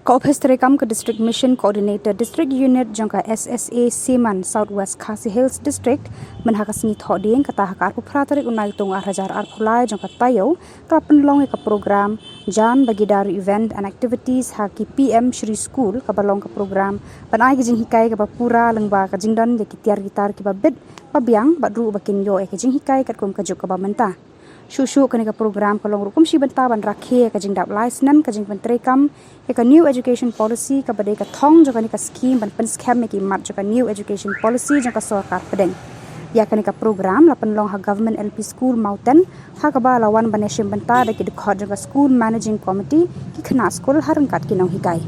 Ka-Office Terekam ke District Mission Coordinator District Unit jangka SSA Seman Southwest Khasi Hills District menhakas ngit hoding kata hak arpu pratarik unai tung arajar arpulai jangka tayo ka penlong ke program jan bagi dari event and activities haki PM Shri School ka balong ke program panai ke jing hikai ke pura lengba ka jingdan ya kitiar gitar ke babit pabiang badru bakin yo ke jing hikai kat kum kajuk ka bamenta Shushu kanika program kalong rukum si benta ban rakhe ka jing dap license ka jing pentrekam ka new education policy ka badai ka thong jo kanika scheme ban pen scam ki mat jo ka new education policy jo ka sarkar pedeng ya kanika program la penlong ha government LP school mountain ha ka ba lawan baneshim benta da ki khod jo ka school managing committee ki khna school harangkat ki nong hikai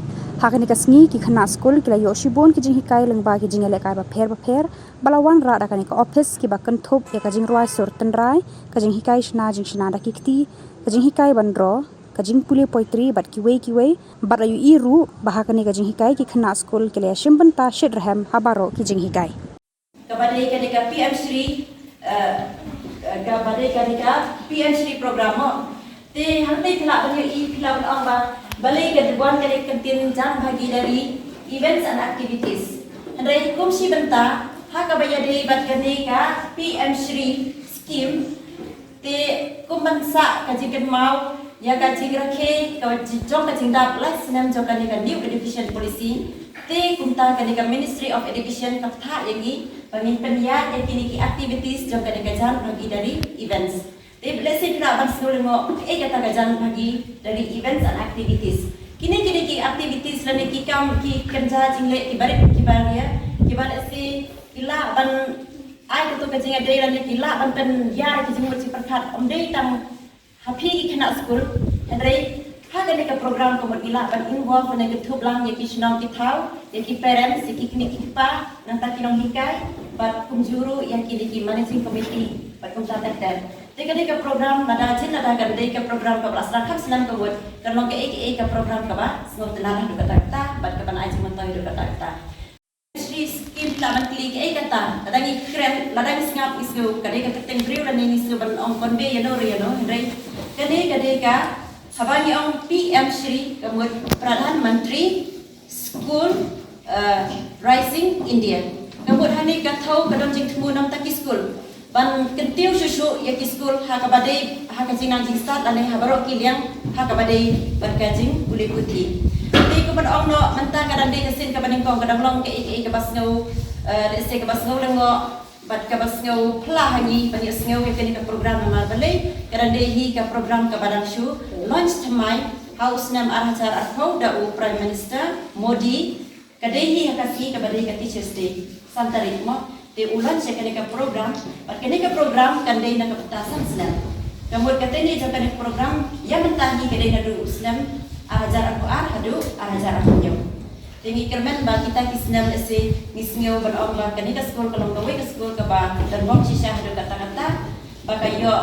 ha kanika sngi ki khna school ki la yoshibon ki jing hikai lengba ki jing ele kai ba pher balawan ra da kanika office ki ba kan thop ya ka jing roi sur tenrai ka jing hikai shna da kikti ka jing hikai bandro ka jing pule poitri bat ki wei bat ayu iru bahakani ka jing hikai ki khna school ke le shimban ta shit rahem habaro ki jing hikai kabadai kanika PM Shri kabadai kanika PM Shri program te hantai phila bani I phila ong ba balai ka duan kanik kantin jam bagi dari events and activities handai kumsi benta ha kabaya dei bat kanika PM Shri scheme te kumbansa ka jikan mau ya ka jigrake ka jong ka jingdap les nam jong kanika new education policy te kumta kanika Ministry of Education kaptha yangi pemimpin ya kiniki activities jong kanika jan bagi dari events te blessed na ban snulmo kata gajan bagi dari events and activities kiniki activities lani ki kam ki kerja jingle ki bari ki baria ki ban si ila ban ai tu ka jinga dei lani ila ban pen ya ki jingo ci perkat om dei tam happy ki kena school andrei ha kanika program ko ila ban involve na ki thublang ya ki shnong ki thau ya ki parents ki kiniki pa nanta ki nong hikai bat kumjuru ya ki managing committee bat kumta tek Teka program nada jin nada kan deka program ka belasra kham senam ka wot kan long ka program ka ba snot tenara du kata bat ka ban ai jing mentoi du kata Shri scheme la ban klik kata kadangi krem ladang singap isu kadeka keteng griu dan ini isu ban ong konbe ya no hendrai kadeka habani ong PM Shri kamut Pradhan Menteri School Rising India kamut hani ka thau kadam jing thmu nam taki school ban kentiu susu ya ki school ha ka badai ha ka jingan jing start ane ha barok ki liang ha ka badai ban ka jing buli putih ti ko ban ong no manta ka dan dei ka sin ka ban kong ka dang long ke ka bas ngau de se ka bas ngau lengo bat ka bas ngau pla hangi ban ya ngau ke ni ka program mal balai ka dan dei hi ka program ka badang shu launch thamai house nam arajar arkhau da u prime minister Modi ka dei hi ka si ka badai ka teachers day santarik mo te ulan sa kanika program at kanika program kanday na kaputasan Islam kamud katay ni sa kanika program yaman tahi kanday na du Islam arajar ako hadu arajar ako nyo tingi kermen ba kita Islam ese ngisnyo ban ba kanika school kalong gaway ka school ka ba dan bom sisya hadu kata-kata ba kayo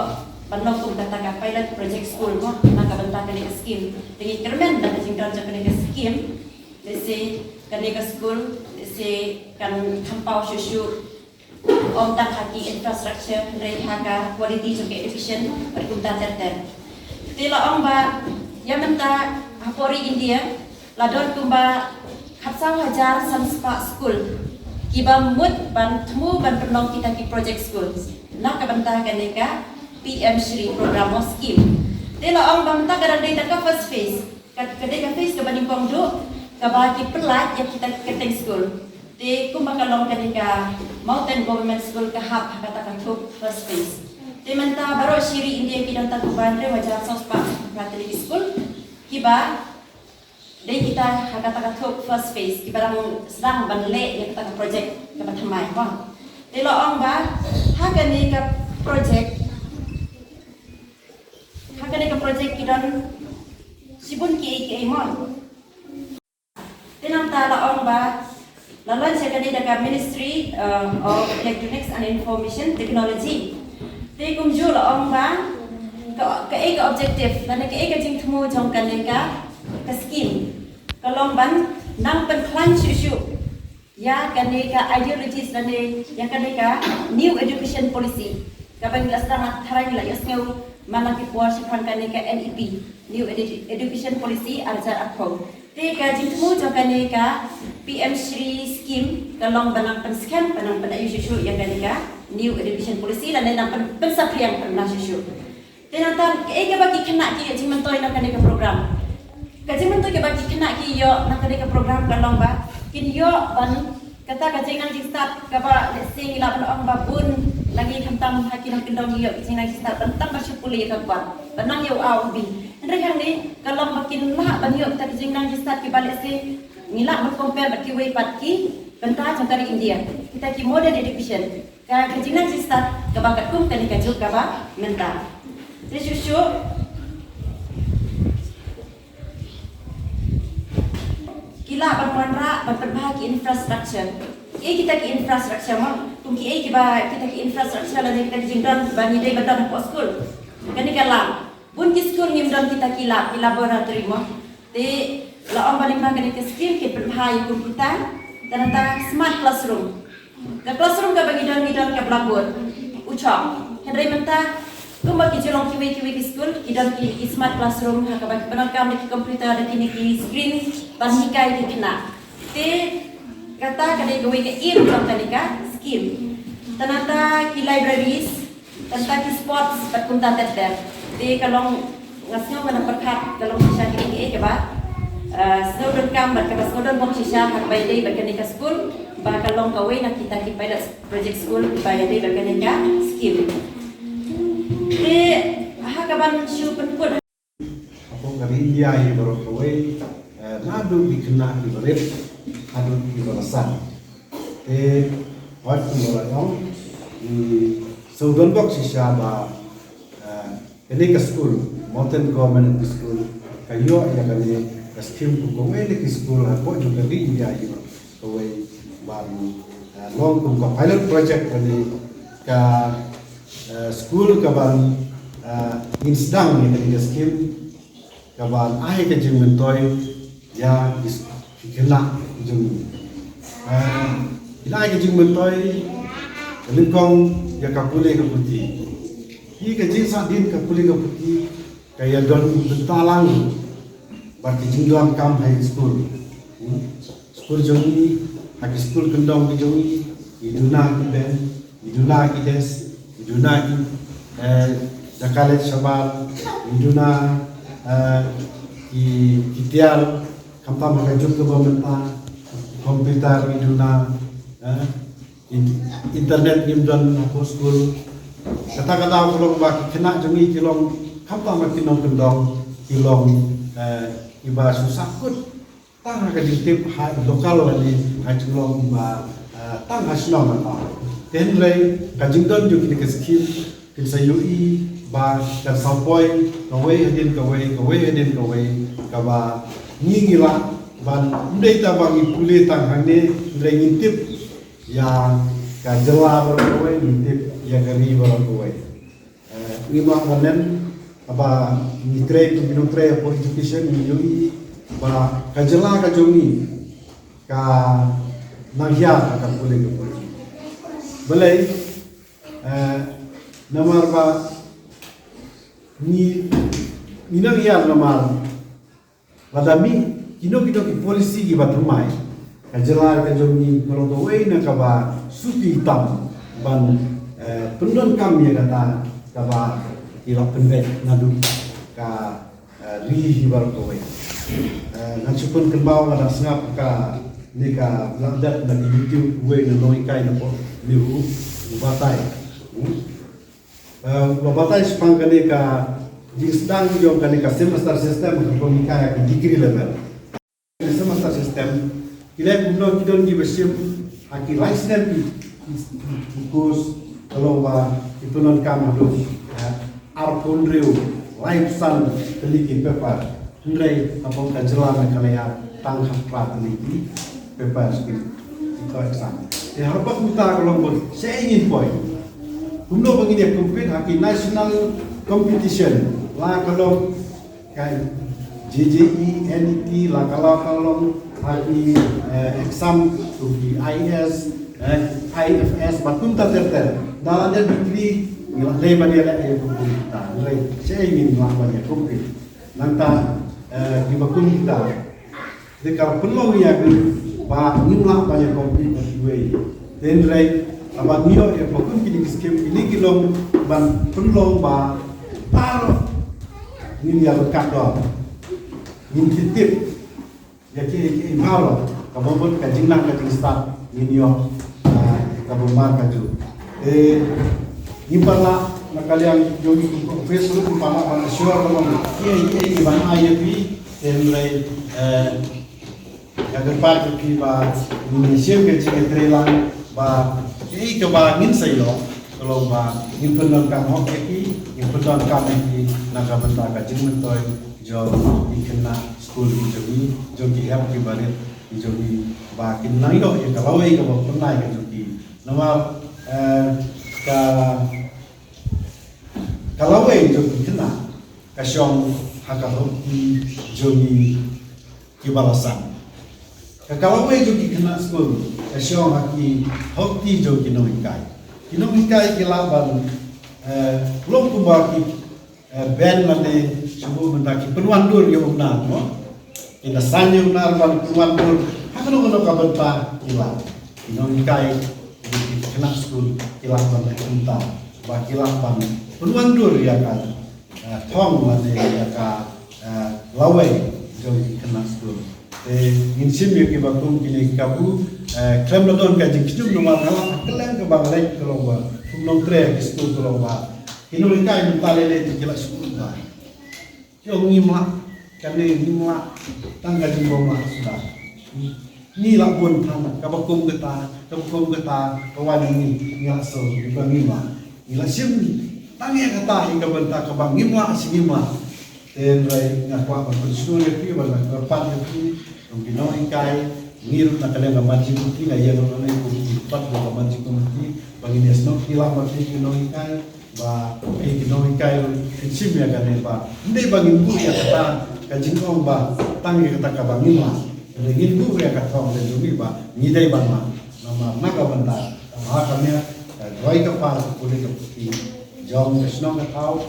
banok kung kata pilot project school mo nakabanta kanika scheme tingi kermen ba kasingkan sa kanika scheme ese kanika school ese kan kampaw syusyu om tak haki infrastructure dari haka quality juga efficient berkunta terter. Tila om ba yamenta hapori India ladon kumba kapsau hajar samspa school kiba mut ban temu ban penong kita ki project school nak kabanta kaneka PM Shri program scheme. Tila om ba menta garandai taka first phase kadeka phase ka baning kong do kabaki pelat yang kita keteng school. Te kumakalong kanika Mountain Government School kahap kata kantuk first phase. Te menta baro Shiri India kidanta kubandre wajar sospa Catholic School kiba dei kita kata kantuk first phase kiba rang sedang banle yang kita project kapatamai bang. Te lo ong ba hakanika project kidan sibun ki mon. Te nanta la ong ba lalu saya kadi dekat Ministry of Electronics and Information Technology. Te kumju la ong ba ke objektif dan ke jing temu jong kaneka ke scheme. Kalong ban nang pen plan susu ya kaneka ideologies dan ya kaneka new education policy. Kapan jelas sangat tharang la yasngau mana ki puas kaneka NEP new education policy arjar akho. Te ka jingmu jangka ni ka PM Shri scheme kalong banang penskan banang pada isu yang kan ka new education policy dan nan pensapriang pernah isu. Te nanti ke bagi kena ki jing mentoi nak ka program. Ka jing mentoi ke bagi kena ki yo nak ka program kalong ba kin yo ban kata ka jing nang start ka ba sing ila ban babun lagi hentam haki nak kendong yo jing nang start tentang masuk kuliah ka ba. Banang yo au bi. Hendak yang ni kalau makin lah banyak kita kijing nang start ki balik si ngilak bercompare berki way patki bentah contoh di India kita ki modern education ka kijing nang start ka bakat kum kan ka juk ka ba mentah jadi susu kila bermanra berbahagi infrastruktur kita ki infrastruktur mah tungki kita ki infrastruktur lah kita kijing dan bani dai badan po school kan kalam Bun ki school ngimdon kita ki laboratorium te la on balik makan ke skill ke berbahaya komputer dan ta smart classroom. Ke classroom ka bagi dan ke blackboard. Ucap. Henry menta kumba ki jelong ki school ki smart classroom ha ka bagi penangkam ki komputer dan ki screen ban hikai ki kena. Te kata ka ke im jong ka scheme. Tanata ki libraries tentang ki sports pat kunta tetep. Di kalau ngasih mana perkat kalau sisha kini ke ba snowden kam berkat snowden bom sisha hak bayi day berkat nikah school ba kalau kawin nak kita ki pada project school bayi day berkat nikah skill di hak kaban shu penpun apa kali India ini baru kawin ngadu dikena di berep adu di berasan waktu orang snowden bom sisha ba ini ke school, Mountain Government School, kayo ya kali scheme ko ini ke school apa juga di India itu, kawai baru long kum pilot project kali ke school kaban insdang ini ke scheme kaban ahi ke jengmentoi ya kena jeng, ila ke jengmentoi lingkong ya kapule ke putih. Jika jisa din ka puli ka puti kaya don bentalang bagi jingduan kam high school school jongi high school kendong di jongi iduna ben iduna ides iduna jakalet shabal iduna kitiar kampa makajuk ke bamenta komputer iduna internet nimdan aku school kata-kata kalau bagi kena jengi kilong hampa makin nong kendong kilong iba susah kut tang ka ditip lokal lagi hajulong iba tang hasno mata ten lay kajingdon ju kini keskin kin sayui ba dan sampoi kawai hadin kawai kaba ngingila ban ndai ta bangi pule tang hane ndai ngintip yang kajela berkawai ngintip ya kami berkawai. Ini makanan apa nitre tu minutre apa education ni ba kajela kajongi ka nagya ka boleh ke boleh. Belai namar ba ni nang ya namar badami kino ki polisi ki batrumai kajela kajongi kalau doi na ka ba suki tam ban pendon kami kata kaba ilok pendek ngadu ka ri baru kowe ngancupun kembau ada sengap ka ni ka landat na YouTube we na noi kai na po liu batai batai sepang kali ka di sedang jo kali ka semester system ko ni ka degree level semester system kila kuno kidon di besim aki license kurs kalau ba itu non kamado arpon riu life sun teliki paper ndai apong kajela na kalaya tang hapra teliki paper itu exam ya harap kita kalau buat saya ingin poin kumno begini compete haki national competition lah kalau kan JJE NET lah kalau haki exam di IS IFS batun terter dalam dia degree lebar dia lagi kita saya ingin melakukannya konkret nanti di bakun kita Dekal penlong ya ke ba ngimla ba ya kompi we den rai aba nio ya pokun kini skim ini kilom ban penlong ba paro nim ya lekat do nim titip ya ke paro kabobot ka jinglang ka jing start ninio kabomar ka ju impala nakaliang jogi ku Facebook impala ban sure ko ye ban IAP den rai agar part ki ba museum ke cik trelang ba ke ba ngin sayo kalau ba ngin pendon kam hok ki ngin pendon kam ki naga benda ka jing toy jo ikena school ki jogi help ki barit jogi ba kin nai do ye kalau ai ka ba pernai ka jogi nama ka kalau ai jogi kena ka syong hakaro ki jogi ki balasan kalau we jogi kena school, asyong haki hokti jogi kinomikai kilaban, belum kubaki band lade subuh mendaki penuan dur yang benar, no? Ina sanyo benar ban penuan dur, hakano kono kaban pa kilah, kinomikai kena school kilaban kunta, ba kilaban penuan dur ya kan, thong lade ya ka lawe jogi kena school. Insim ya ke batung kini kabu klem lodon ka jikjum nomor kala klem ke bangalai kalau ba nom tre ke school kalau ba ino kai mentalele di kelas school ba yo ngimla kane ngimla tangga jimbo ma sudah ni labun tan kabakum geta kawan ini ngaso di bangimla ila sim tangi kata hingga bentak ke bangimla singimla ten rai ngakwa ba sudah pi ba berpat pi Pinoy kai ngir na kalen manji kuti na yelo na ko pat ba manji kuti bangin esno kila mati Pinoy kai ba Pinoy kai sim ya kan ba ndai bangin bu ya kata kajingong ba tangi kata ka bangin ma ngin bu ya kata on le jumi ba ni dai ba ma nama naga banda ha kamya doi ka pa ko le ka kuti jong esno ka tau